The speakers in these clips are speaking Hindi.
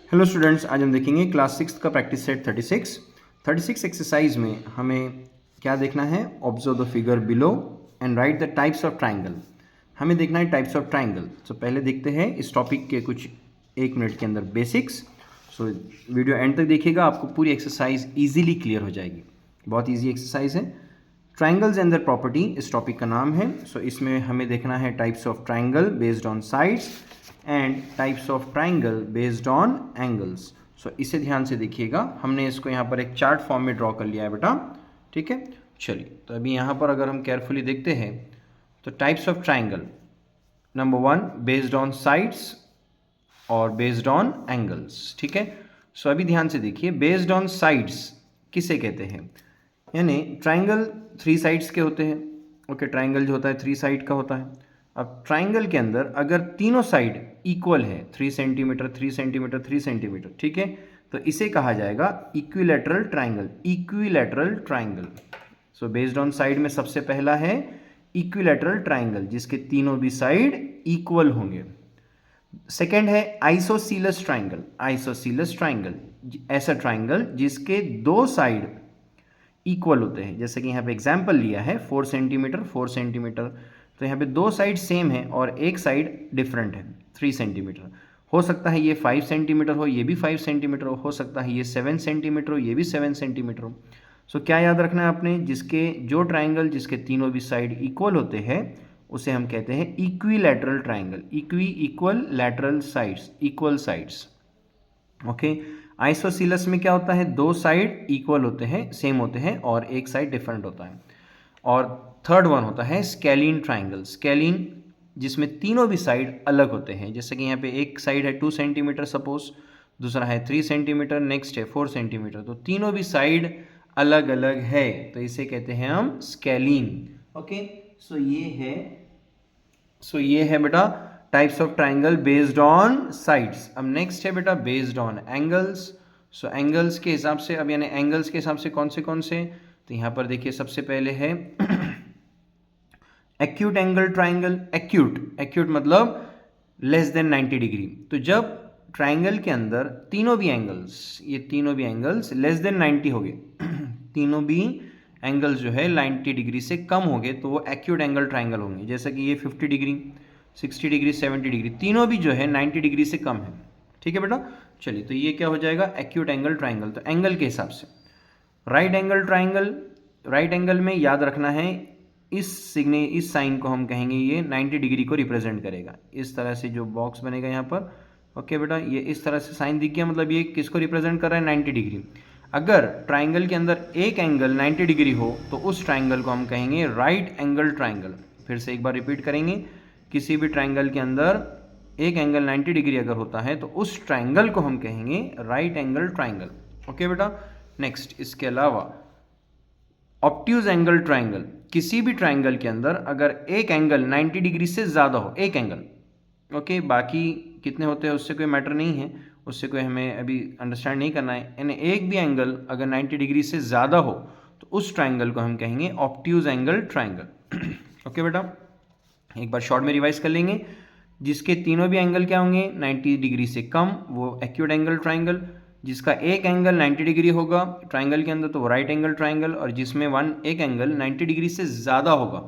हेलो स्टूडेंट्स, आज हम देखेंगे क्लास 6 का प्रैक्टिस सेट 36 एक्सरसाइज में हमें क्या देखना है। Observe the figure below and right the types of triangle. हमें देखना है टाइप्स ऑफ ट्राइंगल। सो पहले देखते हैं इस टॉपिक के कुछ 1 मिनट के अंदर बेसिक्स। सो वीडियो एंड तक देखिएगा, आपको पूरी एक्सरसाइज ईजिली क्लियर हो जाएगी। बहुत ईजी एक्सरसाइज है। ट्राइंगल्स एंड देयर प्रॉपर्टी इस टॉपिक का नाम है। सो इसमें हमें देखना है types of triangle based on sides and types of triangle based on angles. So इसे ध्यान से देखिएगा। हमने इसको यहाँ पर एक चार्ट फॉर्म में ड्रॉ कर लिया है बेटा, ठीक है। चलिए, तो अभी यहाँ पर अगर हम केयरफुली देखते हैं तो types of triangle, number 1 based on sides और बेस्ड ऑन एंगल्स, ठीक है। सो अभी ध्यान से देखिए, बेस्ड ऑन साइड्स किसे कहते हैं, यानी ट्राइंगल 3 साइड्स के होते हैं। ओके, ट्राइंगल जो होता है 3 साइड का होता है। अब ट्राइंगल के अंदर अगर तीनों साइड इक्वल है, 3 सेंटीमीटर 3 सेंटीमीटर 3 सेंटीमीटर, ठीक है, तो इसे कहा जाएगा equilateral triangle. Equilateral triangle. So based on side में सबसे पहला है इक्विलैटरल ट्राइंगल, जिसके तीनों भी साइड इक्वल होंगे। सेकेंड है आइसोसीलस ट्राइंगल। आइसोसीलस ट्राइंगल ऐसा ट्राइंगल जिसके 2 साइड इक्वल होते हैं। जैसे कि यहाँ पे एग्जाम्पल लिया है 4 सेंटीमीटर 4 सेंटीमीटर, तो यहाँ पे 2 साइड सेम है और एक साइड डिफरेंट है 3 सेंटीमीटर। हो सकता है ये 5 सेंटीमीटर हो, ये भी 5 सेंटीमीटर हो सकता है ये 7 सेंटीमीटर हो, ये भी 7 सेंटीमीटर हो। सो क्या याद रखना है आपने, जिसके जो ट्राइंगल जिसके तीनों भी साइड इक्वल होते हैं उसे हम कहते हैं equilateral triangle. Equal lateral sides, equal sides. Okay, isosceles में क्या होता है, 2 साइड इक्वल होते हैं, सेम होते हैं, और एक साइड डिफरेंट होता है। और थर्ड वन होता है स्केलीन ट्राइंगल। स्केलीन जिसमें तीनों भी साइड अलग होते हैं। जैसे कि यहाँ पे एक साइड है 2 सेंटीमीटर सपोज, दूसरा है 3 सेंटीमीटर, नेक्स्ट है 4 सेंटीमीटर, तो तीनों भी साइड अलग अलग है, तो इसे कहते हैं हम स्केलीन। ओके, सो ये है बेटा types of triangle based on sides. अब नेक्स्ट है बेटा based on angles. So angles के हिसाब से, अब यानी एंगल्स के हिसाब से कौन से, तो यहाँ पर देखिए सबसे पहले है एक्यूट एंगल ट्राइंगल। एक्यूट मतलब लेस देन 90 डिग्री। तो जब ट्राइंगल के अंदर तीनों भी एंगल्स लेस देन 90 हो गए तीनों भी एंगल्स जो है 90 डिग्री से कम हो गए, तो वो एक्यूट एंगल ट्राइंगल होंगे। जैसे कि ये 50 डिग्री 60 डिग्री 70 डिग्री, तीनों भी जो है 90 डिग्री से कम है, ठीक है बेटा। चलिए, तो ये क्या हो जाएगा, एक्यूट एंगल ट्राइंगल। तो एंगल के हिसाब से right angle triangle, right angle में याद रखना है इस साइन को हम कहेंगे ये 90 डिग्री को रिप्रेजेंट करेगा। इस तरह से जो बॉक्स बनेगा यहाँ पर, ओके बेटा, ये इस तरह से साइन दिख गया, मतलब ये किसको रिप्रेजेंट कर रहा है, 90 डिग्री। अगर ट्राइंगल के अंदर एक एंगल 90 डिग्री हो तो उस ट्राइंगल को हम कहेंगे राइट एंगल ट्राइंगल। फिर से एक बार रिपीट करेंगे, किसी भी ट्राइंगल के अंदर एक एंगल 90 डिग्री अगर होता है तो उस ट्राइंगल को हम कहेंगे राइट एंगल ट्राइंगल। ओके बेटा, नेक्स्ट इसके अलावा ऑब्ट्यूज एंगल ट्राइंगल। किसी भी ट्राइंगल के अंदर अगर एक एंगल 90 डिग्री से ज़्यादा हो, एक एंगल, ओके, बाकी कितने होते हैं उससे कोई मैटर नहीं है, उससे कोई हमें अभी अंडरस्टैंड नहीं करना है। यानी एक भी एंगल अगर 90 डिग्री से ज़्यादा हो तो उस ट्राइंगल को हम कहेंगे ऑब्ट्यूज एंगल ट्राइंगल। ओके बेटा, एक बार शॉर्ट में रिवाइज कर लेंगे। जिसके तीनों भी एंगल क्या होंगे 90 डिग्री से कम, वो एक्यूट एंगल ट्राइंगल। जिसका एक एंगल 90 डिग्री होगा ट्राइंगल के अंदर तो वो राइट एंगल ट्राइंगल, और जिसमें एक एंगल 90 डिग्री से ज़्यादा होगा,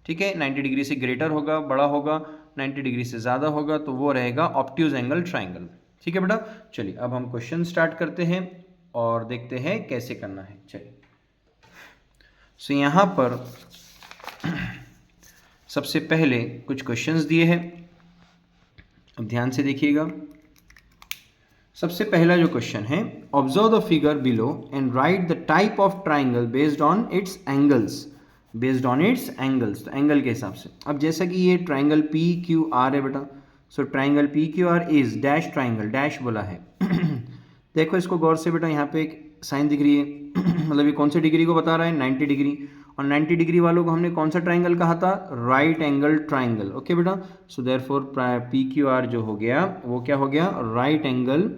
ठीक है, 90 डिग्री से ग्रेटर होगा, बड़ा होगा, 90 डिग्री से ज़्यादा होगा, तो वो रहेगा ऑब्ट्यूज एंगल ट्राइंगल। ठीक है बेटा, चलिए अब हम क्वेश्चन स्टार्ट करते हैं और देखते हैं कैसे करना है। चलिए, सो यहाँ पर सबसे पहले कुछ क्वेश्चंस दिए हैं, अब ध्यान से देखिएगा। सबसे पहला जो क्वेश्चन है, observe the figure below and right the type of triangle based on it's angles. Based on it's angles, तो एंगल के हिसाब से। अब जैसा कि ये ट्राइंगल पी क्यू आर है बेटा, so triangle P Q R is dash triangle, dash बोला है देखो इसको गौर से बेटा, यहाँ पे एक साइन दिख रही है मतलब ये कौन से डिग्री को बता रहा है, 90 डिग्री। और 90 डिग्री वालों को हमने कौन सा ट्राइंगल कहा था, राइट एंगल ट्राइंगल। ओके बेटा, so therefore P Q R जो हो गया वो क्या हो गया, राइट एंगल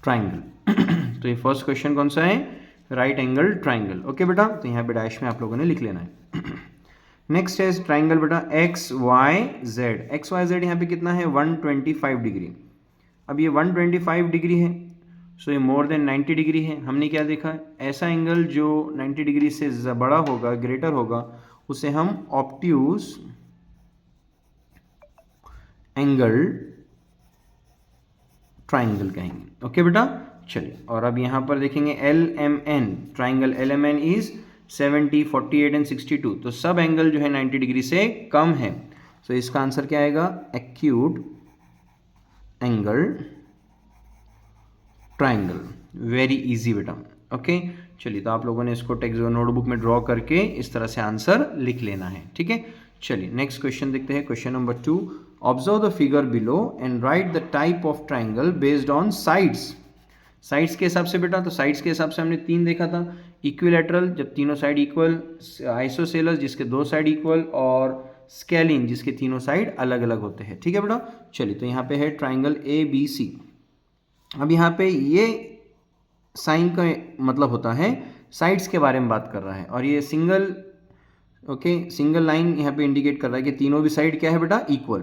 ट्राइंगल। तो ये फर्स्ट क्वेश्चन कौन सा है, राइट एंगल ट्राइंगल। ओके बेटा, तो यहाँ पे डैश में आप लोगों ने लिख लेना है नेक्स्ट है ट्राइंगल बेटा X Y Z. X Y Z यहाँ पे कितना है 125 डिग्री। अब ये 125 डिग्री है, सो ये मोर देन 90 डिग्री है। हमने क्या देखा, ऐसा एंगल जो 90 डिग्री से बड़ा होगा, ग्रेटर होगा, उसे हम ऑब्ट्यूज एंगल ट्राइंगल कहेंगे। ओके बेटा, चलिए। और अब यहाँ पर देखेंगे L M N, triangle L M N is 70, 48 and 62। तो सब एंगल जो है 90 डिग्री से कम है। तो इसका आंसर क्या आएगा, acute angle triangle. Very easy बेटा। ओके, चलिए। तो आप लोगों ने इसको टेक्स्ट नोटबुक में ड्रॉ करके इस तरह से आंसर लिख लेना है। ठीक है, चलिए नेक्स्ट क्वेश्चन देखते हैं। Question number 2, observe the figure below and right the type of triangle based on sides. Sides के हिसाब से बेटा, तो साइड्स के हिसाब से हमने 3 देखा था। इक्विलैटरल, जब तीनों साइड इक्वल, आइसोसेलस जिसके 2 साइड इक्वल, और स्केलिन जिसके तीनों साइड अलग अलग होते हैं। ठीक है बेटा, चलिए। तो यहाँ पे है ट्राइंगल ए बी सी। अब यहाँ पे ये साइन का मतलब होता है साइड्स के बारे में बात कर रहा है, और ये सिंगल, ओके, सिंगल लाइन यहाँ पे इंडिकेट कर रहा है कि तीनों भी साइड क्या है बेटा, इक्वल।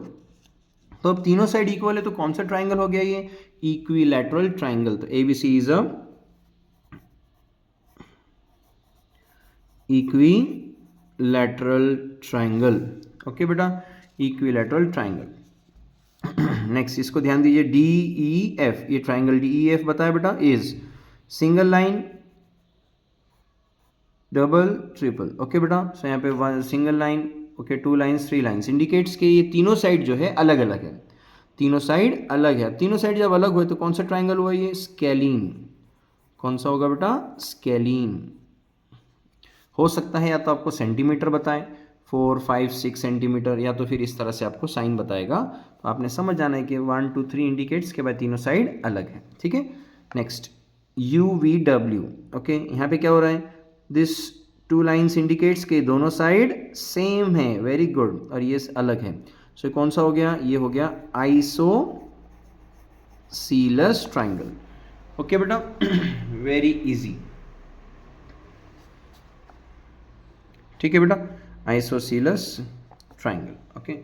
तो अब तीनों साइड इक्वल है तो कौन सा ट्राइंगल हो गया ये, इक्विलैटरल ट्राइंगल। तो ABC is a equilateral triangle. Okay बेटा, इक्विलैटरल ट्राइंगल। नेक्स्ट इसको ध्यान दीजिए, डी ई एफ, ये ट्राइंगल डी ई एफ बताया बेटा is single line, double, triple. Okay बेटा, सो यहाँ पे single line, okay, 2 lines, 3 lines, indicates के ये तीनों साइड जो है अलग अलग है। तीनों साइड अलग है। तीनों साइड जब अलग हुए तो कौन सा ट्राइंगल हुआ ये, स्केलीन। कौन सा होगा बेटा, स्केलीन। हो सकता है या तो आपको सेंटीमीटर बताए 4, 5, 6 सेंटीमीटर, या तो फिर इस तरह से आपको साइन बताएगा। तो आपने समझ जाना है कि 1, 2, 3 इंडिकेट्स के बाद तीनों साइड अलग है। ठीक है, next you V W. Okay, यहाँ पे क्या हो रहा है, दिस 2 लाइन्स इंडिकेट्स के दोनों साइड सेम है। वेरी गुड, और ये अलग है। सो कौन सा हो गया, ये हो गया आइसोसीलस ट्राइंगल। ओके बेटा, वेरी इजी। ठीक है बेटा, आइसोसीलस ट्राइंगल। ओके,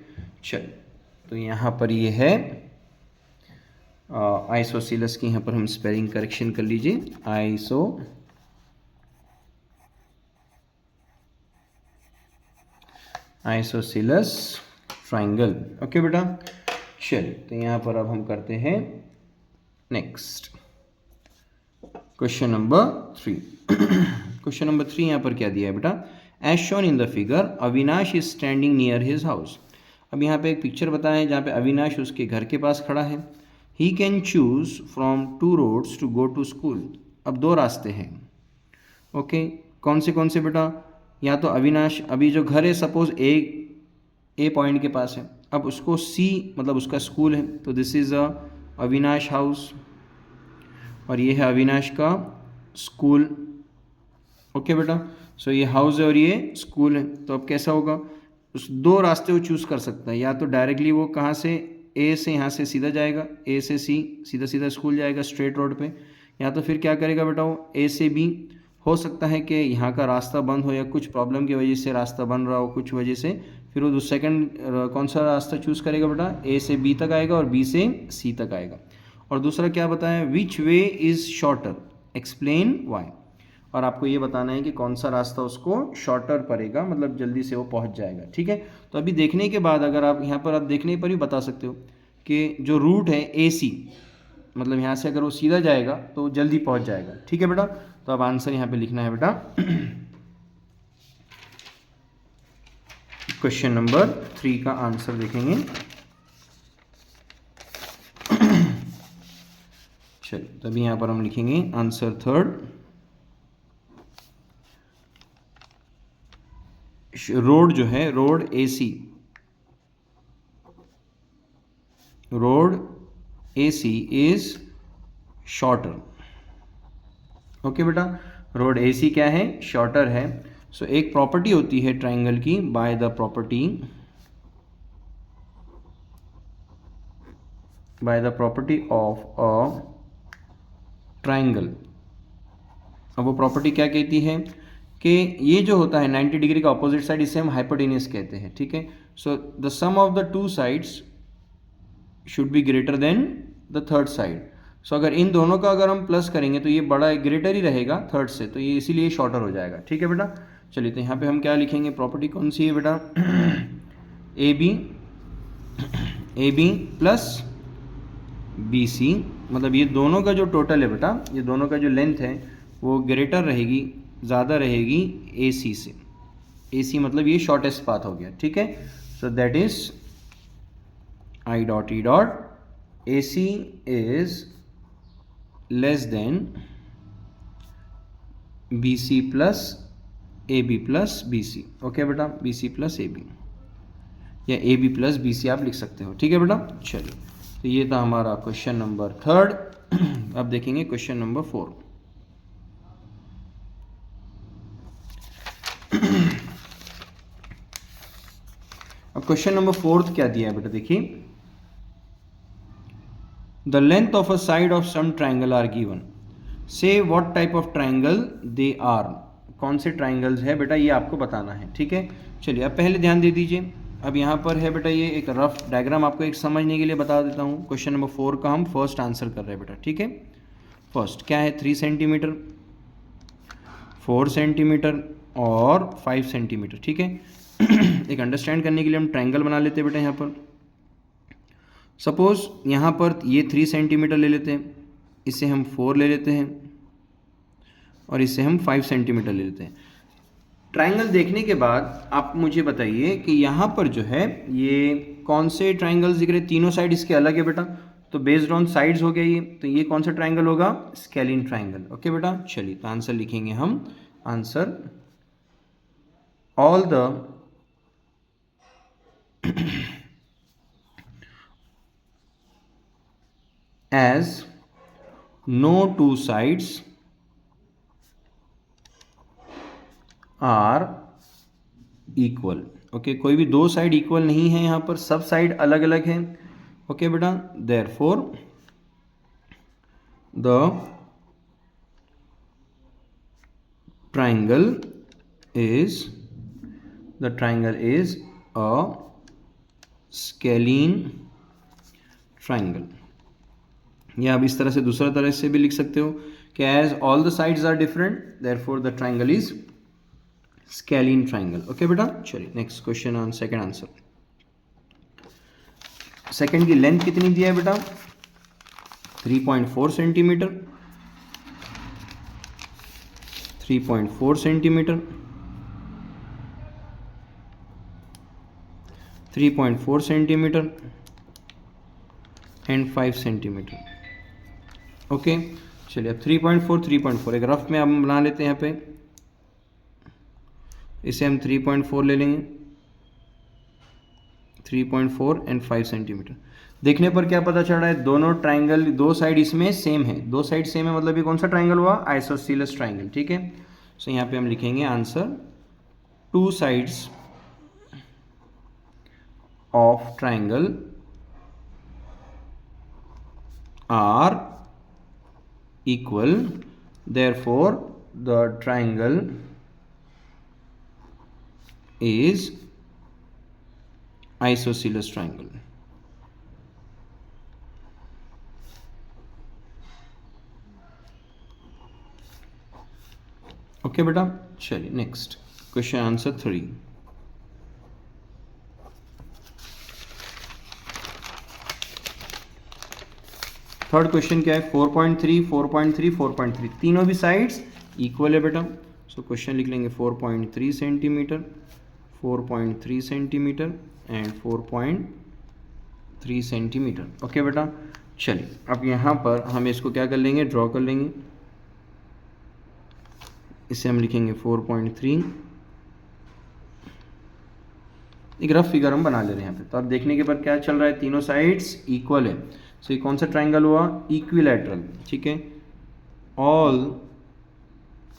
चलिए। तो यहाँ पर ये है आइसोसीलस की, यहाँ पर हम स्पेलिंग करेक्शन कर लीजिए, आइसोसीलस ट्राइंगल। ओके बेटा, चलिए। तो यहाँ पर अब हम करते हैं next question number 3। Question number 3 यहाँ पर क्या दिया है बेटा, as shown in the figure Avinash is standing near his house. अब यहाँ पे एक पिक्चर बताया है जहाँ पे अविनाश उसके घर के पास खड़ा है। He can choose from 2 roads to go to school. अब 2 रास्ते हैं। ओके, कौन से बेटा, या तो अविनाश, अभी जो घर है सपोज ए पॉइंट के पास है, अब उसको सी मतलब उसका स्कूल है, तो this is a Avinash house, और ये है अविनाश का स्कूल। ओके बेटा, सो ये हाउस है और ये स्कूल है। तो अब कैसा होगा, उस 2 रास्ते वो चूज़ कर सकता है। या तो डायरेक्टली वो कहाँ से, ए से यहाँ से सीधा जाएगा, ए से सी सीधा सीधा स्कूल जाएगा स्ट्रेट रोड पे, या तो फिर क्या करेगा बेटा, वो ए से बी। हो सकता है कि यहाँ का रास्ता बंद हो या कुछ प्रॉब्लम की वजह से रास्ता बन रहा हो कुछ वजह से, फिर वो सेकंड कौन सा रास्ता चूज़ करेगा बेटा, ए से बी तक आएगा और बी से सी तक आएगा। और दूसरा क्या बताया, which way is shorter, explain why. और आपको ये बताना है कि कौन सा रास्ता उसको शॉर्टर पड़ेगा, मतलब जल्दी से वो पहुंच जाएगा। ठीक है, तो अभी देखने के बाद अगर आप यहाँ पर आप देखने पर ही बता सकते हो कि जो रूट है ए सी, मतलब यहाँ से अगर वो सीधा जाएगा तो जल्दी पहुंच जाएगा। ठीक है बेटा, तो अब आंसर यहाँ पे लिखना है बेटा क्वेश्चन नंबर 3 का आंसर देखेंगे। चलिए, तभी यहाँ पर हम लिखेंगे आंसर 3rd, रोड जो है, road AC, road AC is shorter. Okay बेटा, रोड एसी क्या है, शॉर्टर है। सो एक प्रॉपर्टी होती है ट्राइंगल की, by the property of a triangle. अब वो प्रॉपर्टी क्या कहती है कि ये जो होता है 90 डिग्री का ऑपोजिट साइड, इसे हम हाइपोटेनियस कहते हैं, ठीक है। So the sum of the two sides should be greater than the third side. So अगर इन दोनों का अगर हम प्लस करेंगे तो ये बड़ा ग्रेटर ही रहेगा थर्ड से, तो ये इसीलिए शॉर्टर हो जाएगा, ठीक है बेटा। चलिए तो यहाँ पे हम क्या लिखेंगे, प्रॉपर्टी कौन सी है बेटा, A B plus B C, मतलब ये दोनों का जो टोटल है बेटा, ये दोनों का जो लेंथ है वो ग्रेटर रहेगी, ज़्यादा रहेगी ए सी से। ए सी मतलब ये शॉर्टेस्ट पाथ हो गया, ठीक है। So that is I dot E dot A C is less than B C plus A B plus B C. Okay बेटा, B C plus A B या A B plus B C आप लिख सकते हो, ठीक है बेटा। चलिए तो ये था हमारा क्वेश्चन नंबर 3। अब देखेंगे क्वेश्चन नंबर 4। अब क्वेश्चन नंबर 4 क्या दिया है बेटा, देखिए, the length of a side of some triangle are given, say what type of triangle they are. कौन से ट्राइंगल्स है बेटा, ये आपको बताना है, ठीक है। चलिए अब पहले ध्यान दे दीजिए, अब यहाँ पर है बेटा ये एक रफ डायग्राम, आपको एक समझने के लिए बता देता हूँ। क्वेश्चन नंबर 4 का हम फर्स्ट आंसर कर रहे हैं बेटा, ठीक है। फर्स्ट क्या है, 3 सेंटीमीटर, 4 सेंटीमीटर और 5 सेंटीमीटर, ठीक है। एक अंडरस्टैंड करने के लिए हम ट्राइंगल बना लेते हैं बेटा। यहाँ पर सपोज यहाँ पर ये 3 सेंटीमीटर ले लेते हैं, इसे हम 4 ले लेते हैं और इसे हम 5 सेंटीमीटर ले लेते हैं। ट्राइंगल देखने के बाद आप मुझे बताइए कि यहाँ पर जो है ये कौन से ट्राइंगल्स दिख रहे हैं, तीनों साइड इसके अलग है बेटा, तो बेस्ड ऑन साइड्स हो गया ये, तो ये कौन सा ट्राइंगल होगा, स्केलिन ट्राइंगल। ओके बेटा, चलिए तो आंसर लिखेंगे हम, answer all the as no two sides are equal। Okay, कोई भी दो साइड इक्वल नहीं है, यहाँ पर सब साइड अलग अलग है। ओके बेटा, therefore the triangle is a scalene triangle। या आप इस तरह से दूसरा तरह से भी लिख सकते हो कि as all the sides are different therefore the triangle is scalene triangle. Okay बेटा, चलिए next question on second answer. Second की लेंथ कितनी दिया है बेटा, 3.4 centimetre, 3.4 centimetre, 3.4 centimetre and 5 centimetre. Okay चलिए अब 3.4 एक रफ में हम बना लेते हैं। यहाँ पे इसे हम 3.4 ले लेंगे, 3.4 एंड 5 सेंटीमीटर। देखने पर क्या पता चल रहा है, दोनों ट्राइंगल, दो साइड इसमें सेम है, दो साइड सेम है मतलब ये कौन सा ट्राइंगल हुआ, आइसोसेलेस ट्राइंगल, ठीक है। सो यहाँ पे हम लिखेंगे answer, two sides of triangle are equal, therefore the triangle is isosceles triangle। Okay बेटा, चलिए next question answer 3। Third question क्या है, 4.3, 4.3, 4.3, तीनों भी साइड्स इक्वल है बेटा। सो क्वेश्चन लिख लेंगे 4.3 centimetre, 4.3 centimetre and 4.3 centimetre. Okay बेटा, चलिए अब यहाँ पर हम इसको क्या कर लेंगे, ड्रॉ कर लेंगे। इसे हम लिखेंगे 4.3, एक रफ फिगर हम बना ले रहे हैं यहाँ पे। तो अब देखने के बाद क्या चल रहा है, तीनों साइड्स इक्वल है। सो ये कौन सा ट्राइंगल हुआ, इक्विलैटरल, ठीक है। All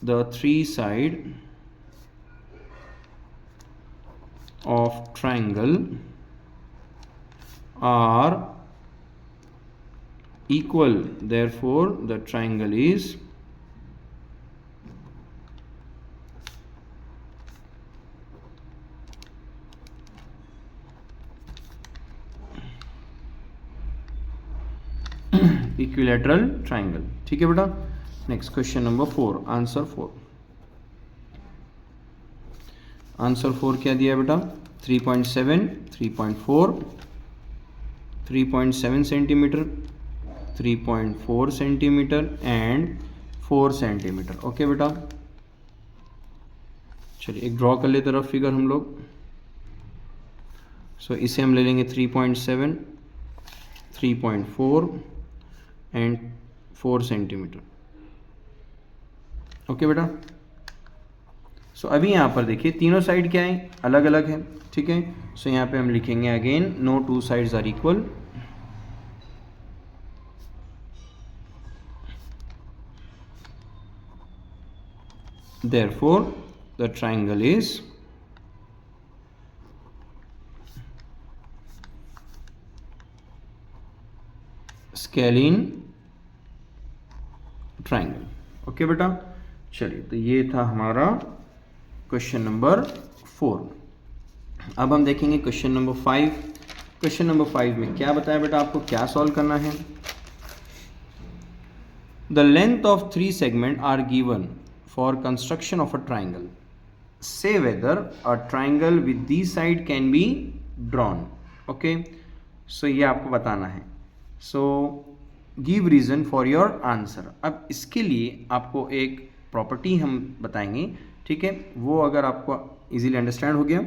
the three side of triangle are equal, therefore the triangle is equilateral triangle. ठीक है बेटा। Next question number 4, answer 4। Answer 4 क्या दिया बेटा? 3.7, 3.4, 3.7 centimetre, 3.4 centimetre and 4 centimetre. Okay बेटा, चलिए एक ड्रॉ कर लेते रफ फिगर हम लोग। सो इसे हम ले लेंगे 3.7, 3.4 एंड 4 सेंटीमीटर। ओके बेटा। सो अभी यहाँ पर देखिए तीनों साइड क्या है, अलग अलग है। ठीक है, सो यहाँ पे हम लिखेंगे again no two sides are equal. Therefore the triangle is scalene triangle। Okay बेटा, चलिए तो ये था हमारा क्वेश्चन नंबर 4। अब हम देखेंगे क्वेश्चन नंबर 5। क्वेश्चन नंबर 5 में क्या बताया बेटा, आपको क्या सॉल्व करना है? The length of 3 segment are given for construction of a triangle. Say whether a triangle with the side can be drawn. Okay, so ये आपको बताना है। So give reason for your answer. अब इसके लिए आपको एक प्रॉपर्टी हम बताएंगे। ठीक है, वो अगर आपको इजीली अंडरस्टैंड हो गया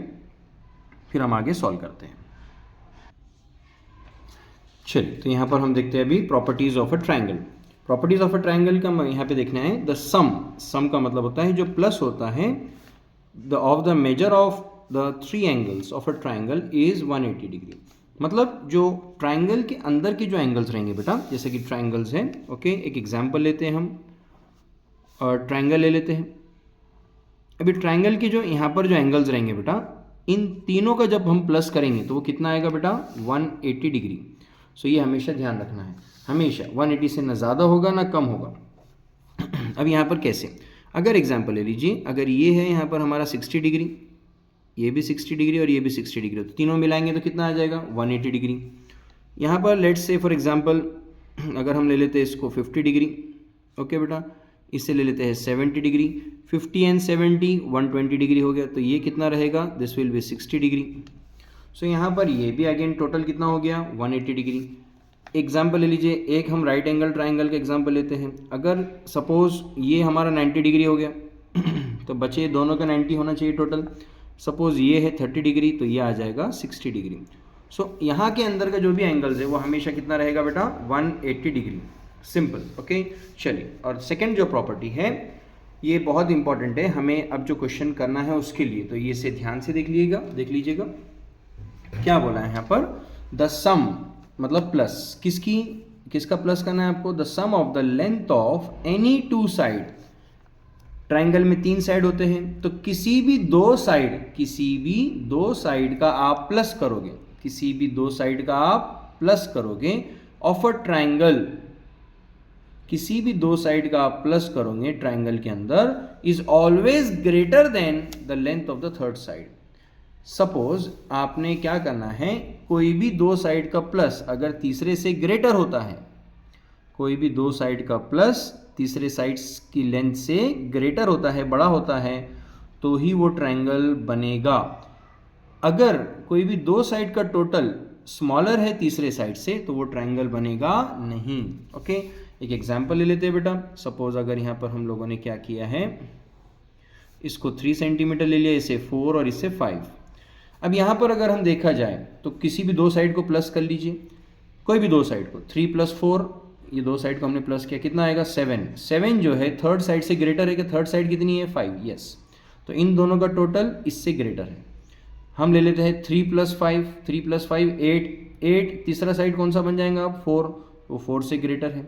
फिर हम आगे सॉल्व करते हैं। चलिए तो यहाँ पर हम देखते हैं अभी properties of a triangle. Properties of a triangle का यहाँ पे देखना है द सम का मतलब होता है जो प्लस होता है of the measure of the 3 angles of a triangle is 180 degree. मतलब जो ट्राइंगल के अंदर के जो एंगल्स रहेंगे बेटा, जैसे कि ट्राइंगल्स हैं। ओके, एक एग्जांपल लेते हैं हम और ट्राइंगल ले लेते हैं। अभी ट्राइंगल के जो यहाँ पर जो एंगल्स रहेंगे बेटा, इन तीनों का जब हम प्लस करेंगे तो वो कितना आएगा बेटा? 180 डिग्री। सो ये हमेशा ध्यान रखना है, हमेशा 180 से ना ज़्यादा होगा ना कम होगा। अब यहाँ पर कैसे, अगर एग्जांपल ले लीजिए, अगर ये है यहाँ पर हमारा 60 डिग्री, ये भी 60 डिग्री और ये भी 60 डिग्री, तो तीनों मिलाएंगे तो कितना आ जाएगा? 180 डिग्री। यहाँ पर लेट्स से फॉर एग्जांपल अगर हम ले लेते हैं इसको 50 डिग्री। ओके बेटा, इससे ले लेते हैं 70 डिग्री। 50 एंड 70 120 डिग्री हो गया, तो ये कितना रहेगा? This will be 60 degree. So यहाँ पर ये भी अगेन टोटल कितना हो गया? 180 डिग्री। एग्जाम्पल ले लीजिए, एक हम राइट एंगल ट्राइंगल का एग्जाम्पल लेते हैं। अगर सपोज ये हमारा 90 डिग्री हो गया तो बचे दोनों का 90 होना चाहिए टोटल। सपोज ये है 30 डिग्री तो ये आ जाएगा 60 डिग्री। सो यहाँ के अंदर का जो भी एंगल्स है वो हमेशा कितना रहेगा बेटा? 180 डिग्री। सिंपल। ओके, चलिए और सेकेंड जो प्रॉपर्टी है ये बहुत इंपॉर्टेंट है हमें अब जो क्वेश्चन करना है उसके लिए, तो ये से ध्यान से देख लीजिएगा क्या बोला है यहाँ पर? द सम मतलब प्लस, किसका प्लस करना है आपको? The sum of the length of any 2 side. Triangle में 3 साइड होते हैं, तो किसी भी दो साइड का आप प्लस करोगे, किसी भी दो साइड का आप प्लस करोगे ऑफ अ ट्राइंगल, किसी भी दो साइड का आप प्लस करोगे ट्राइंगल के अंदर, is always greater than the length of the third side. Suppose आपने क्या करना है, कोई भी दो साइड का प्लस अगर तीसरे से ग्रेटर होता है, कोई भी दो साइड का प्लस तीसरे साइड्स की लेंथ से ग्रेटर होता है, बड़ा होता है, तो ही वो ट्रायंगल बनेगा। अगर कोई भी दो साइड का टोटल स्मॉलर है तीसरे साइड से तो वो ट्रायंगल बनेगा नहीं। ओके, एक एग्जांपल ले लेते हैं बेटा। सपोज अगर यहाँ पर हम लोगों ने क्या किया है, इसको 3 सेंटीमीटर ले लिया, इसे 4 और इसे 5। अब यहाँ पर अगर हम देखा जाए तो किसी भी दो साइड को प्लस कर लीजिए, कोई भी दो साइड को, 3 + 4, ये दो साइड को हमने प्लस किया, कितना आएगा 7। 7 जो है थर्ड साइड से ग्रेटर है कि थर्ड साइड कितनी है 5, यस। तो इन दोनों का टोटल इससे ग्रेटर है। हम ले लेते हैं 3 + 5, 3 + 5 8, 8 तीसरा साइड कौन सा बन जाएगा अब 4, वो 4 से ग्रेटर है।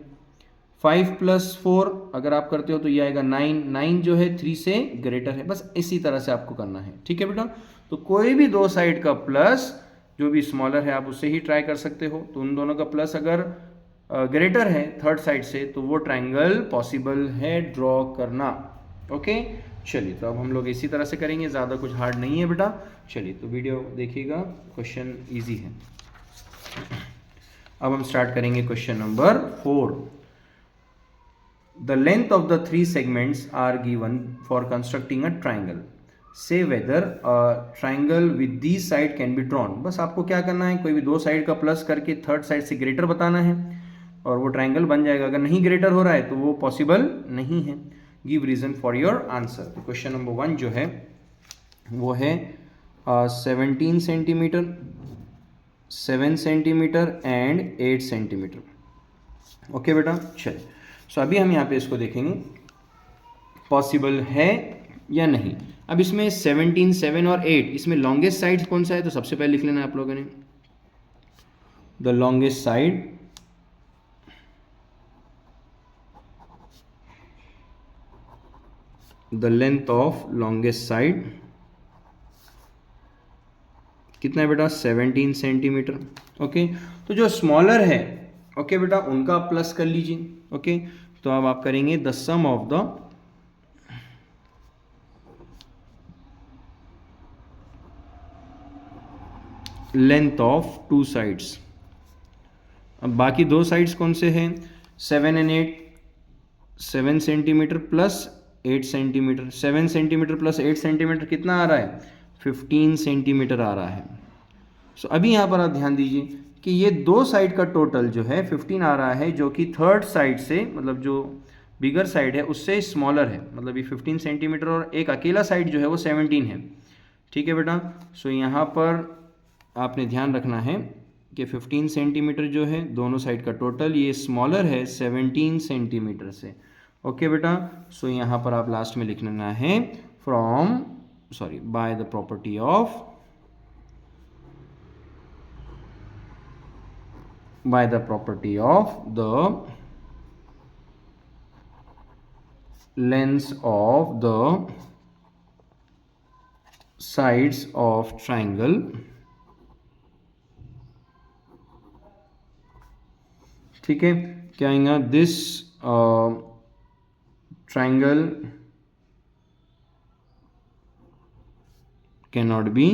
5 + 4 अगर आप करते हो तो ये आएगा 9, 9 जो है 3 से ग्रेटर है। बस इसी तरह से आपको करना है, ठीक है बेटा। तो कोई भी दो साइड का प्लस जो भी स्मॉलर है आप उससे ही ट्राई कर सकते हो। तो उन दोनों का प्लस अगर ग्रेटर है थर्ड साइड से तो वो ट्रायंगल पॉसिबल है ड्रॉ करना। ओके, चलिए तो अब हम लोग इसी तरह से करेंगे, ज़्यादा कुछ हार्ड नहीं है बेटा। चलिए तो वीडियो देखिएगा, क्वेश्चन इजी है। अब हम स्टार्ट करेंगे question number 4। The length of the 3 segments are given for constructing a triangle. Say whether triangle with the side can be drawn. बस आपको क्या करना है, कोई भी दो साइड का प्लस करके थर्ड साइड से ग्रेटर बताना है और वो ट्राइंगल बन जाएगा। अगर नहीं ग्रेटर हो रहा है तो वो पॉसिबल नहीं है। Give reason for your answer. Question number 1 जो है वो है 17 centimetre, 7 centimetre and 8 centimetre. Okay बेटा, चलिए। सो अभी हम यहाँ पे इसको देखेंगे पॉसिबल है या नहीं। अब इसमें 17, 7 और 8, इसमें लॉन्गेस्ट साइड कौन सा है, तो सबसे पहले लिख लेना है आप लोगों ने the longest side, the length of longest side कितना है बेटा, 17 सेंटीमीटर। ओके, तो जो स्मॉलर है ओके बेटा उनका प्लस कर लीजिए। ओके, तो अब आप करेंगे the sum of the length of two sides. अब बाकी दो साइड्स कौन से हैं, 7 and 8, 7 centimetre plus 8 centimetre. 7 centimetre plus 8 centimetre कितना आ रहा है, 15 सेंटीमीटर आ रहा है। सो अभी यहाँ पर आप ध्यान दीजिए कि ये दो साइड का टोटल जो है 15 आ रहा है, जो कि थर्ड साइड से मतलब जो बिगर साइड है उससे स्मॉलर है। मतलब ये 15 सेंटीमीटर और एक अकेला साइड जो है वो 17 है। ठीक है बेटा, सो यहाँ पर आपने ध्यान रखना है कि 15 सेंटीमीटर जो है दोनों साइड का टोटल ये स्मॉलर है 17 सेंटीमीटर से। ओके बेटा, सो यहाँ पर आप लास्ट में लिख लेना है by the property of the lengths of the sides of triangle, ठीक है, क्या आएगा, this triangle cannot be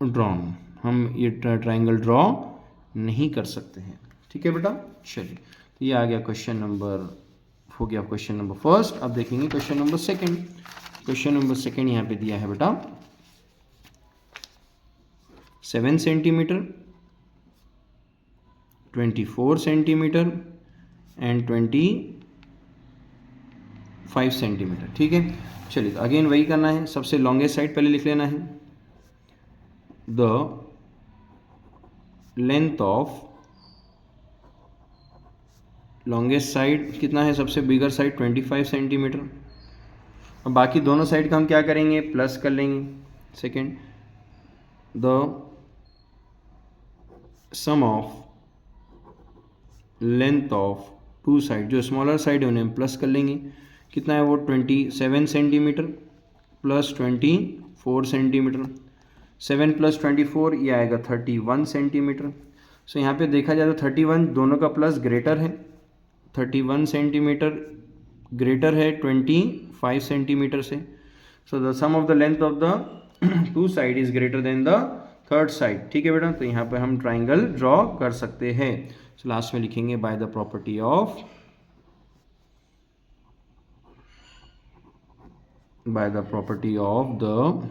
drawn. हम ये ट्राइंगल ड्रॉ नहीं कर सकते हैं। ठीक है बेटा, चलिए, तो ये आ गया क्वेश्चन नंबर, हो गया क्वेश्चन नंबर फर्स्ट। अब देखेंगे question number second. Question number second यहाँ पे दिया है बेटा 7 सेंटीमीटर, 24 सेंटीमीटर एंड 25 सेंटीमीटर। ठीक है, चलिए, तो अगेन वही करना है। सबसे लॉन्गेस्ट साइड पहले लिख लेना है, the length of longest side कितना है, सबसे बिगर साइड 25 सेंटीमीटर। और बाकी दोनों साइड का हम क्या करेंगे, प्लस कर लेंगे। Second, the sum of length of two side, जो स्मॉलर साइड है उन्हें प्लस कर लेंगे। कितना है वो, 27 सेंटीमीटर प्लस 24 सेंटीमीटर। 7 प्लस 24 ये आएगा 31 सेंटीमीटर। सो यहाँ पे देखा जाए तो 31 दोनों का प्लस ग्रेटर है, 31 सेंटीमीटर ग्रेटर है 25 सेंटीमीटर से। So the sum of the length of the two side is greater than the third side. ठीक है बेटा, तो यहाँ पर हम ट्राइंगल ड्रॉ कर सकते हैं। सो लास्ट में लिखेंगे by the property of the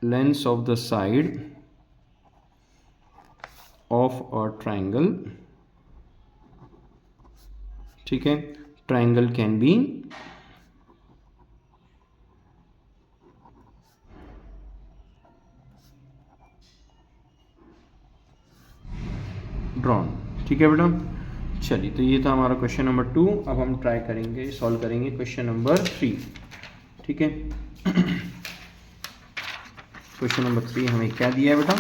lengths of the side of a triangle, ठीक है, triangle can be drawn। ठीक है बेटा, चलिए, तो ये था हमारा क्वेश्चन नंबर 2। अब हम ट्राई करेंगे, सॉल्व करेंगे क्वेश्चन नंबर 3। ठीक है, क्वेश्चन नंबर 3 हमें क्या दिया है बेटा,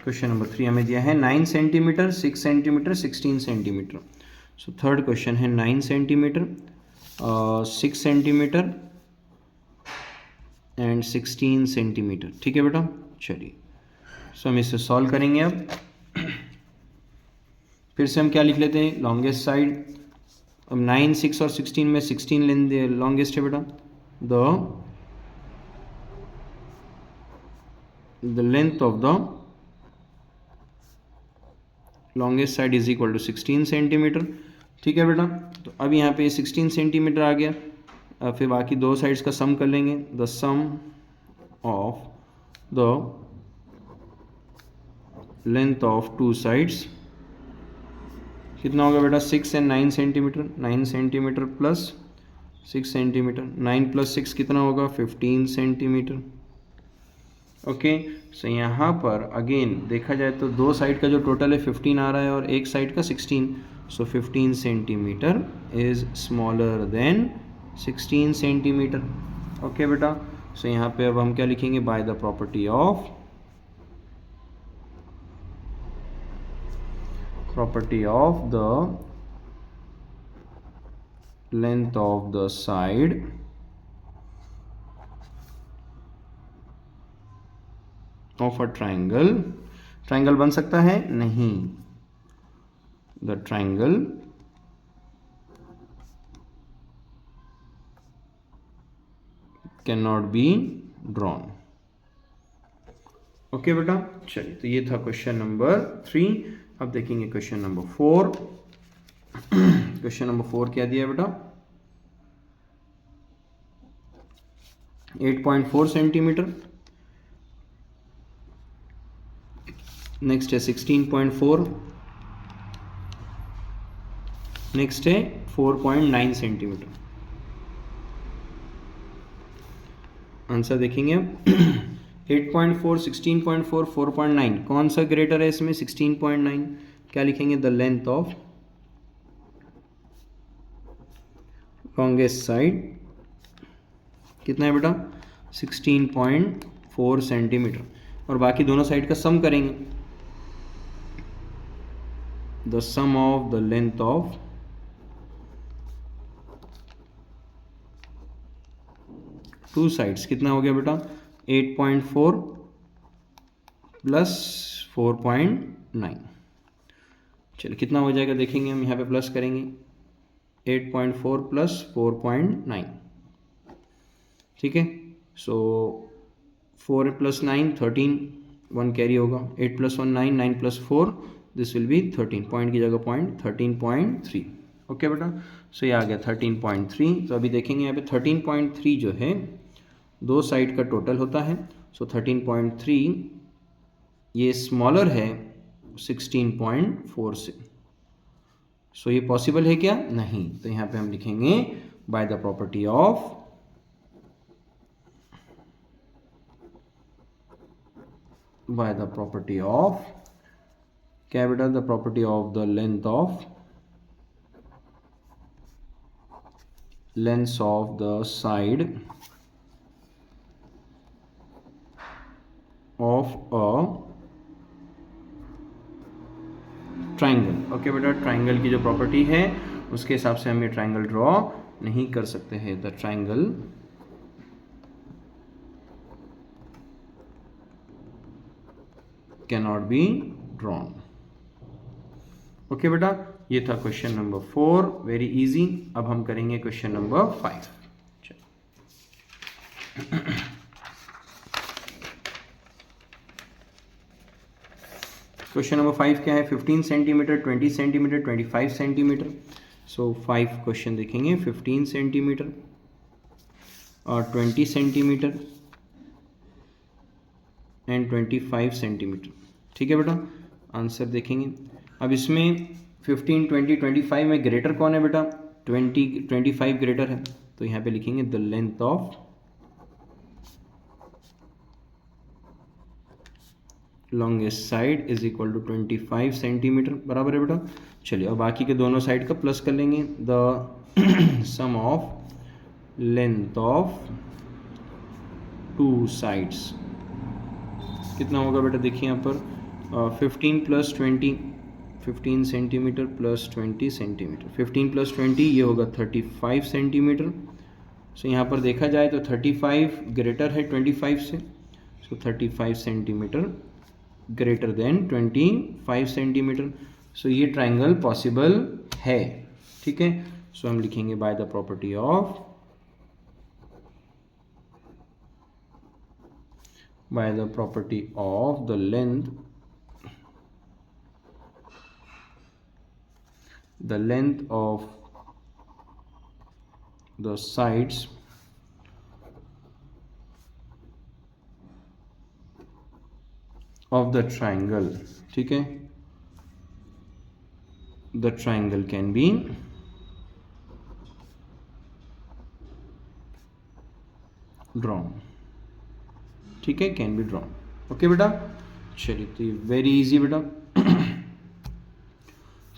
क्वेश्चन नंबर 3 हमें दिया है 9 centimetre, 6 centimetre, 16 centimetre. So third question है 9 सेंटीमीटर, 6 सेंटीमीटर एंड 16 सेंटीमीटर। ठीक है बेटा, चलिए, सो हम इसे सॉल्व करेंगे। अब फिर से हम क्या लिख लेते हैं, लॉन्गेस्ट साइड। अब 9, 6 और 16 में 16 लॉन्गेस्ट है बेटा। The length of the longest side is equal to 16 centimetre. ठीक है बेटा, तो अब यहाँ पे 16 सेंटीमीटर आ गया। फिर बाकी दो साइड्स का सम कर लेंगे। The sum of the length of two sides कितना होगा बेटा, 6 and 9 centimetre. 9 centimetre plus 6 centimetre, 9 plus 6 कितना होगा, 15 सेंटीमीटर। ओके, सो यहाँ पर अगेन देखा जाए तो दो साइड का जो टोटल है 15 आ रहा है और एक साइड का 16। सो 15 centimetre is smaller than 16 centimetre. Okay बेटा, सो यहाँ पे अब हम क्या लिखेंगे, by the property of the length of the side of a triangle. Triangle बन सकता है, नहीं, the triangle can not be drawn. Okay बेटा, चलिए, तो ये था क्वेश्चन नंबर 3। अब देखेंगे क्वेश्चन नंबर 4। क्वेश्चन नंबर 4 क्या दिया बेटा, 8.4 सेंटीमीटर। नेक्स्ट है 16.4, नेक्स्ट है 4.9 सेंटीमीटर। आंसर देखेंगे अब 8.4, 16.4, 4.9 कौन सा ग्रेटर है इसमें, 16.9। क्या लिखेंगे, the length of longest side कितना है बेटा, 16.4 सेंटीमीटर। और बाकी दोनों साइड का सम करेंगे। The sum of the length of two sides कितना हो गया बेटा, 8.4 प्लस 4.9। चलिए कितना हो जाएगा देखेंगे, हम यहाँ पे प्लस करेंगे, 8.4 प्लस 4.9। ठीक है, सो 4 प्लस 9 13, 1 कैरी होगा, 8 plus 1 9, 9 plus 4 this will B 13, point की जगह पॉइंट, 13.3। ओके बेटा, सो ये आ गया 13.3। तो अभी देखेंगे यहाँ पे 13.3 जो है दो साइड का टोटल होता है। सो 13.3 ये स्मॉलर है 16.4 से। सो ये पॉसिबल है क्या, नहीं। तो यहाँ पे हम लिखेंगे बाय द प्रॉपर्टी ऑफ क्या बेटा, the property of the length of the side of a triangle. Okay बेटा, ट्राइंगल की जो प्रॉपर्टी है उसके हिसाब से हम ये ट्राइंगल ड्रॉ नहीं कर सकते हैं। The triangle cannot be drawn. Okay बेटा, ये था क्वेश्चन नंबर 4, वेरी इजी। अब हम करेंगे क्वेश्चन नंबर 5। क्वेश्चन नंबर 5 क्या है, 15 सेंटीमीटर, 20 सेंटीमीटर, 25 सेंटीमीटर। सो 5 क्वेश्चन देखेंगे, 15 सेंटीमीटर और 20 सेंटीमीटर एंड 25 सेंटीमीटर। ठीक है बेटा, आंसर देखेंगे। अब इसमें 15, 20, 25 में ग्रेटर कौन है बेटा, 25 ग्रेटर है। तो यहाँ पे लिखेंगे the length of longest side is equal to 25 centimetre, बराबर है बेटा। चलिए अब बाकी के दोनों साइड का प्लस कर लेंगे। The sum of length of two sides कितना होगा बेटा, देखिए यहाँ पर 15 plus 20, 15 centimetre plus 20 centimetre, 15 plus 20 ये होगा 35 सेंटीमीटर। सो यहाँ पर देखा जाए तो 35 ग्रेटर है 25 से। सो 35 सेंटीमीटर ग्रेटर देन 25 सेंटीमीटर। सो ये ट्राइंगल पॉसिबल है, ठीक है। सो हम लिखेंगे by the property of the length of the sides of the triangle, ठीक है, the triangle can be drawn, ठीक है, कैन बी ड्रॉन। ओके बेटा, चलिए तो ये वेरी इजी बेटा।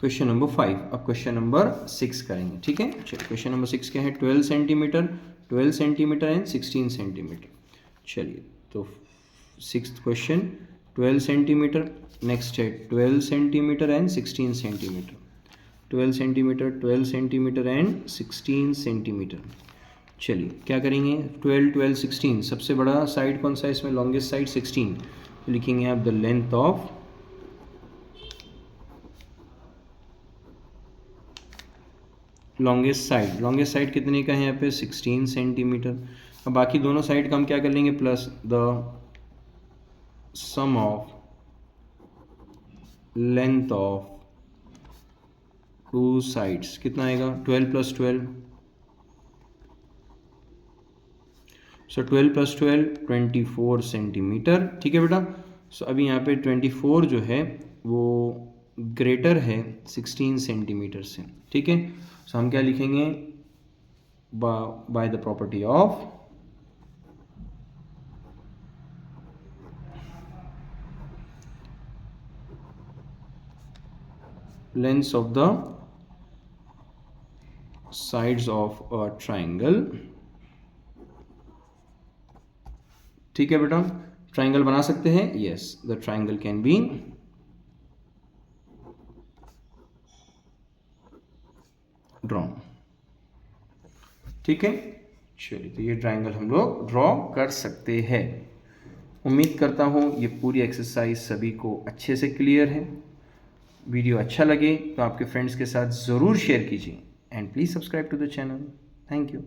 क्वेश्चन नंबर 5, अब क्वेश्चन नंबर 6 करेंगे, ठीक है। चलिए क्वेश्चन नंबर 6 क्या है, 12 सेंटीमीटर एंड 16 सेंटीमीटर। चलिए तो 6th क्वेश्चन 12 सेंटीमीटर, नेक्स्ट है 12 centimetre and 16 centimetre, 12 centimetre and 16 centimetre. चलिए क्या करेंगे, 12 12 16, सबसे बड़ा साइड कौन सा है इसमें, लॉन्गेस्ट साइड 16, तो लिखेंगे आप the length of longest side कितने का है यहाँ पे 16 सेंटीमीटर। अब बाकी दोनों साइड का हम क्या कर लेंगे, plus the sum of length of two sides कितना आएगा, 12 + 12, सो 12 + 12 24 सेंटीमीटर, ठीक है बेटा। सो अभी यहाँ पे 24 जो है वो ग्रेटर है 16 सेंटीमीटर से, ठीक है। सो हम क्या लिखेंगे, by the property of lengths of the sides of a triangle, ठीक है बेटा। ट्राइंगल बना सकते हैं, yes, the triangle can be drawn, ठीक है। चलिए तो ये ट्राइंगल हम लोग ड्रॉ कर सकते हैं। उम्मीद करता हूँ ये पूरी एक्सरसाइज सभी को अच्छे से क्लियर है। वीडियो अच्छा लगे तो आपके फ्रेंड्स के साथ ज़रूर शेयर कीजिए and please subscribe to the channel. Thank you.